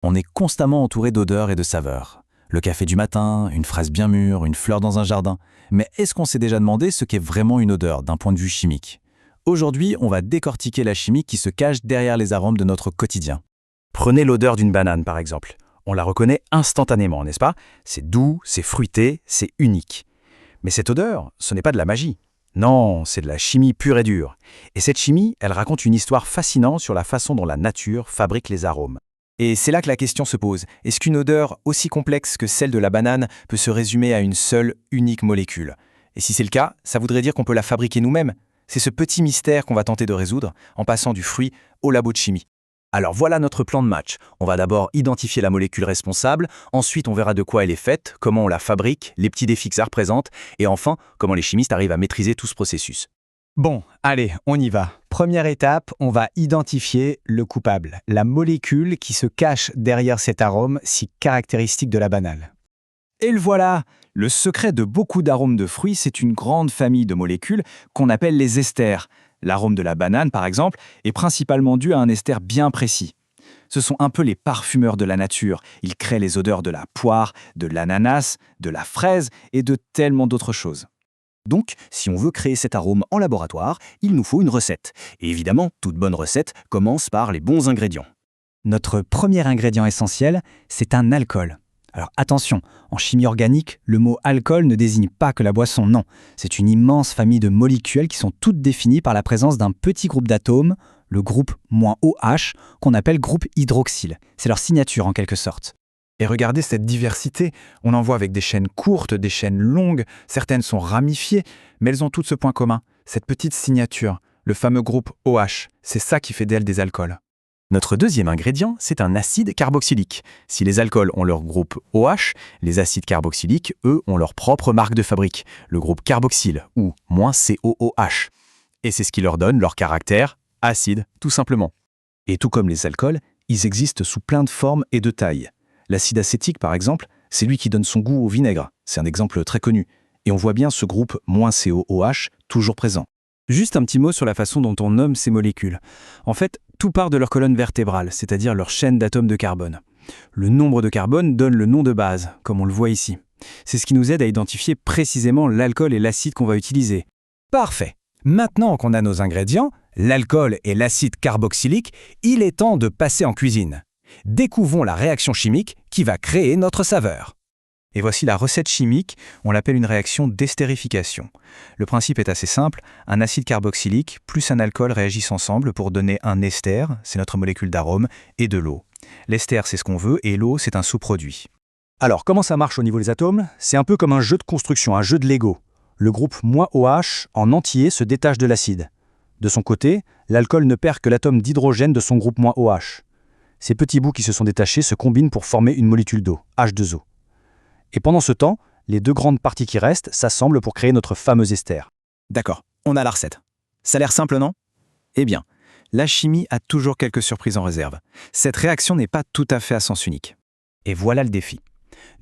On est constamment entouré d'odeurs et de saveurs. Le café du matin, une fraise bien mûre, une fleur dans un jardin. Mais est-ce qu'on s'est déjà demandé ce qu'est vraiment une odeur d'un point de vue chimique? Aujourd'hui, on va décortiquer la chimie qui se cache derrière les arômes de notre quotidien. Prenez l'odeur d'une banane, par exemple. On la reconnaît instantanément, n'est-ce pas? C'est doux, c'est fruité, c'est unique. Mais cette odeur, ce n'est pas de la magie. Non, c'est de la chimie pure et dure. Et cette chimie, elle raconte une histoire fascinante sur la façon dont la nature fabrique les arômes. Et c'est là que la question se pose. Est-ce qu'une odeur aussi complexe que celle de la banane peut se résumer à une seule, unique molécule? Et si c'est le cas, ça voudrait dire qu'on peut la fabriquer nous-mêmes. C'est ce petit mystère qu'on va tenter de résoudre en passant du fruit au labo de chimie. Alors voilà notre plan de match. On va d'abord identifier la molécule responsable, ensuite on verra de quoi elle est faite, comment on la fabrique, les petits défis que ça représente, et enfin, comment les chimistes arrivent à maîtriser tout ce processus. Bon, allez, on y va. Première étape, on va identifier le coupable, la molécule qui se cache derrière cet arôme si caractéristique de la banane. Et le voilà! Le secret de beaucoup d'arômes de fruits, c'est une grande famille de molécules qu'on appelle les esters. L'arôme de la banane, par exemple, est principalement dû à un ester bien précis. Ce sont un peu les parfumeurs de la nature. Ils créent les odeurs de la poire, de l'ananas, de la fraise et de tellement d'autres choses. Donc, si on veut créer cet arôme en laboratoire, il nous faut une recette. Et évidemment, toute bonne recette commence par les bons ingrédients. Notre premier ingrédient essentiel, c'est un alcool. Alors attention, en chimie organique, le mot alcool ne désigne pas que la boisson, non. C'est une immense famille de molécules qui sont toutes définies par la présence d'un petit groupe d'atomes, le groupe -OH, qu'on appelle groupe hydroxyle. C'est leur signature en quelque sorte. Et regardez cette diversité. On en voit avec des chaînes courtes, des chaînes longues, certaines sont ramifiées, mais elles ont toutes ce point commun, cette petite signature, le fameux groupe OH. C'est ça qui fait d'elles des alcools. Notre deuxième ingrédient, c'est un acide carboxylique. Si les alcools ont leur groupe OH, les acides carboxyliques, eux, ont leur propre marque de fabrique, le groupe carboxyle, ou -COOH. Et c'est ce qui leur donne leur caractère acide, tout simplement. Et tout comme les alcools, ils existent sous plein de formes et de tailles. L'acide acétique, par exemple, c'est lui qui donne son goût au vinaigre. C'est un exemple très connu. Et on voit bien ce groupe -COOH toujours présent. Juste un petit mot sur la façon dont on nomme ces molécules. En fait, tout part de leur colonne vertébrale, c'est-à-dire leur chaîne d'atomes de carbone. Le nombre de carbone donne le nom de base, comme on le voit ici. C'est ce qui nous aide à identifier précisément l'alcool et l'acide qu'on va utiliser. Parfait. Maintenant qu'on a nos ingrédients, l'alcool et l'acide carboxylique, il est temps de passer en cuisine. Découvrons la réaction chimique qui va créer notre saveur. Et voici la recette chimique, on l'appelle une réaction d'estérification. Le principe est assez simple, un acide carboxylique plus un alcool réagissent ensemble pour donner un ester, c'est notre molécule d'arôme, et de l'eau. L'ester, c'est ce qu'on veut, et l'eau, c'est un sous-produit. Alors, comment ça marche au niveau des atomes? C'est un peu comme un jeu de construction, un jeu de Lego. Le groupe -OH en entier se détache de l'acide. De son côté, l'alcool ne perd que l'atome d'hydrogène de son groupe -OH. Ces petits bouts qui se sont détachés se combinent pour former une molécule d'eau, H2O. Et pendant ce temps, les deux grandes parties qui restent s'assemblent pour créer notre fameux ester. D'accord, on a la recette. Ça a l'air simple, non? Eh bien, la chimie a toujours quelques surprises en réserve. Cette réaction n'est pas tout à fait à sens unique. Et voilà le défi.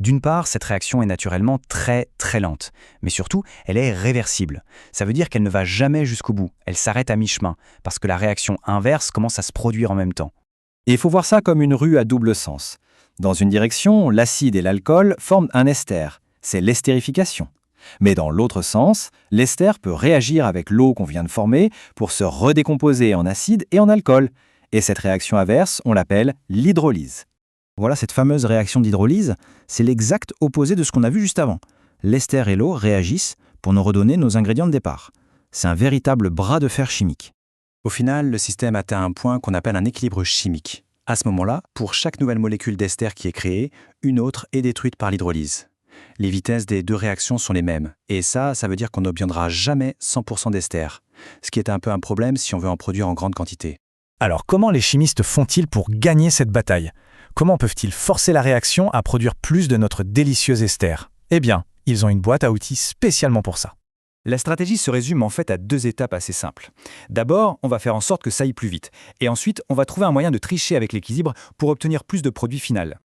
D'une part, cette réaction est naturellement très lente, mais surtout, elle est réversible. Ça veut dire qu'elle ne va jamais jusqu'au bout, elle s'arrête à mi-chemin, parce que la réaction inverse commence à se produire en même temps. Et il faut voir ça comme une rue à double sens. Dans une direction, l'acide et l'alcool forment un ester, c'est l'estérification. Mais dans l'autre sens, l'ester peut réagir avec l'eau qu'on vient de former pour se redécomposer en acide et en alcool. Et cette réaction inverse, on l'appelle l'hydrolyse. Voilà cette fameuse réaction d'hydrolyse, c'est l'exact opposé de ce qu'on a vu juste avant. L'ester et l'eau réagissent pour nous redonner nos ingrédients de départ. C'est un véritable bras de fer chimique. Au final, le système atteint un point qu'on appelle un équilibre chimique. À ce moment-là, pour chaque nouvelle molécule d'ester qui est créée, une autre est détruite par l'hydrolyse. Les vitesses des deux réactions sont les mêmes, et ça veut dire qu'on n'obtiendra jamais 100% d'ester, ce qui est un peu un problème si on veut en produire en grande quantité. Alors comment les chimistes font-ils pour gagner cette bataille? Comment peuvent-ils forcer la réaction à produire plus de notre délicieux ester? Eh bien, ils ont une boîte à outils spécialement pour ça. La stratégie se résume en fait à deux étapes assez simples. D'abord, on va faire en sorte que ça aille plus vite. Et ensuite, on va trouver un moyen de tricher avec l'équilibre pour obtenir plus de produit final.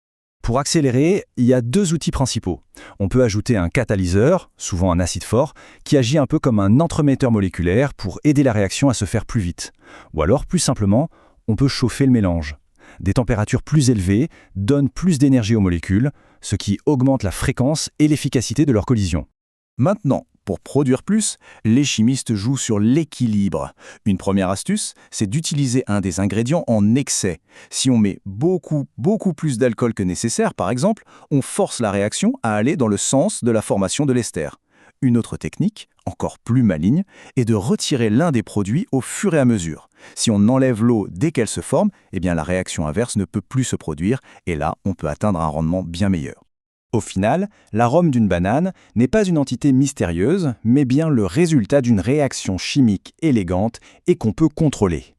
Pour accélérer, il y a deux outils principaux. On peut ajouter un catalyseur, souvent un acide fort, qui agit un peu comme un entremetteur moléculaire pour aider la réaction à se faire plus vite. Ou alors, plus simplement, on peut chauffer le mélange. Des températures plus élevées donnent plus d'énergie aux molécules, ce qui augmente la fréquence et l'efficacité de leur collision. Maintenant, pour produire plus, les chimistes jouent sur l'équilibre. Une première astuce, c'est d'utiliser un des ingrédients en excès. Si on met beaucoup plus d'alcool que nécessaire, par exemple, on force la réaction à aller dans le sens de la formation de l'ester. Une autre technique, encore plus maligne, est de retirer l'un des produits au fur et à mesure. Si on enlève l'eau dès qu'elle se forme, eh bien la réaction inverse ne peut plus se produire, et là, on peut atteindre un rendement bien meilleur. Au final, l'arôme d'une banane n'est pas une entité mystérieuse, mais bien le résultat d'une réaction chimique élégante et qu'on peut contrôler.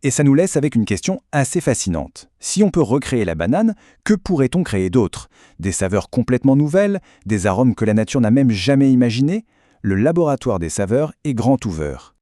Et ça nous laisse avec une question assez fascinante. Si on peut recréer la banane, que pourrait-on créer d'autre? Des saveurs complètement nouvelles? Des arômes que la nature n'a même jamais imaginés? Le laboratoire des saveurs est grand ouvert.